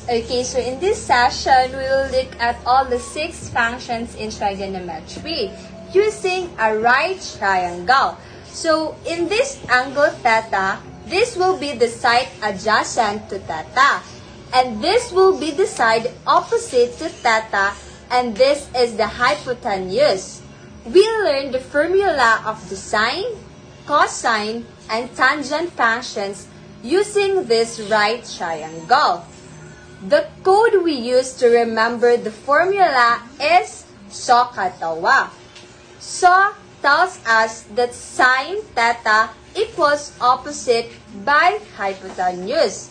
Okay, so in this session, we will look at all the 6 functions in trigonometry using a right triangle. So in this angle theta, this will be the side adjacent to theta. And this will be the side opposite to theta, and this is the hypotenuse. We learned the formula of the sine, cosine, and tangent functions using this right triangle. The code we use to remember the formula is SO katawa. SO tells us that sine theta equals opposite by hypotenuse.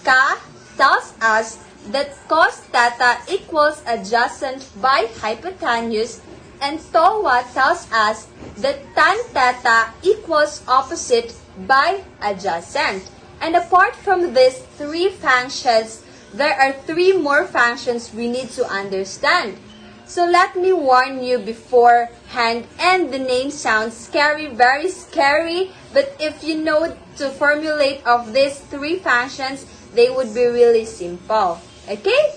Ka tells us that cos theta equals adjacent by hypotenuse, and TOA tells us that tan theta equals opposite by adjacent. And apart from these 3 functions, there are 3 more functions we need to understand. So let me warn you beforehand, and the name sounds scary, very scary, but if you know to formulate of these 3 functions, they would be really simple. Okay?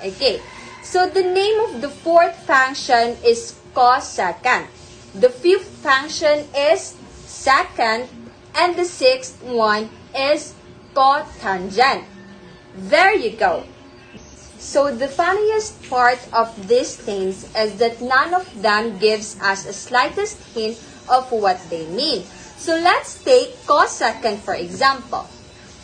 Okay. So the name of the 4th function is cosecant. The 5th function is secant, and the 6th one is cotangent. There you go. So the funniest part of these things is that none of them gives us a slightest hint of what they mean. So let's take cosecant for example.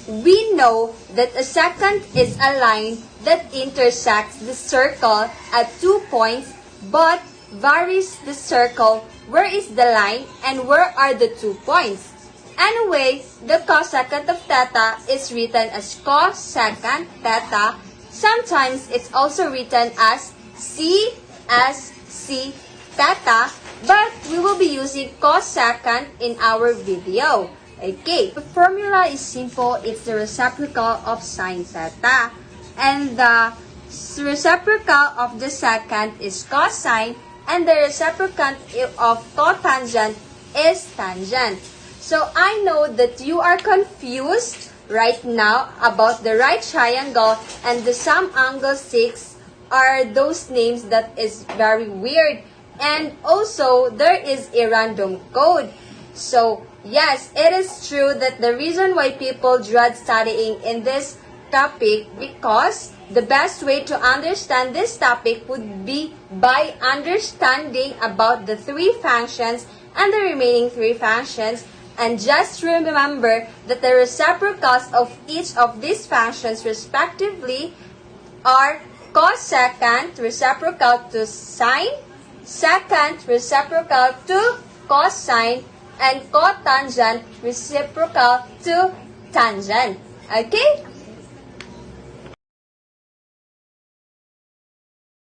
We know that a secant is a line that intersects the circle at 2 points but varies the circle. Where is the line and where are the 2 points? Anyway, the cosecant of theta is written as cosecant theta. Sometimes it's also written as CSC theta, but we will be using cosecant in our video. Okay, the formula is simple. It's the reciprocal of sine theta. And the reciprocal of the secant is cosine, and the reciprocant of cotangent is tangent. So I know that you are confused right now about the right triangle, and the sum angle 6 are those names that is very weird. And also, there is a random code. So, yes, it is true that the reason why people dread studying in this topic because the best way to understand this topic would be by understanding about the 3 functions and the remaining 3 functions. And just remember that the reciprocals of each of these functions respectively are cosecant reciprocal to sine, secant reciprocal to cosine, and cotangent reciprocal to tangent. Okay?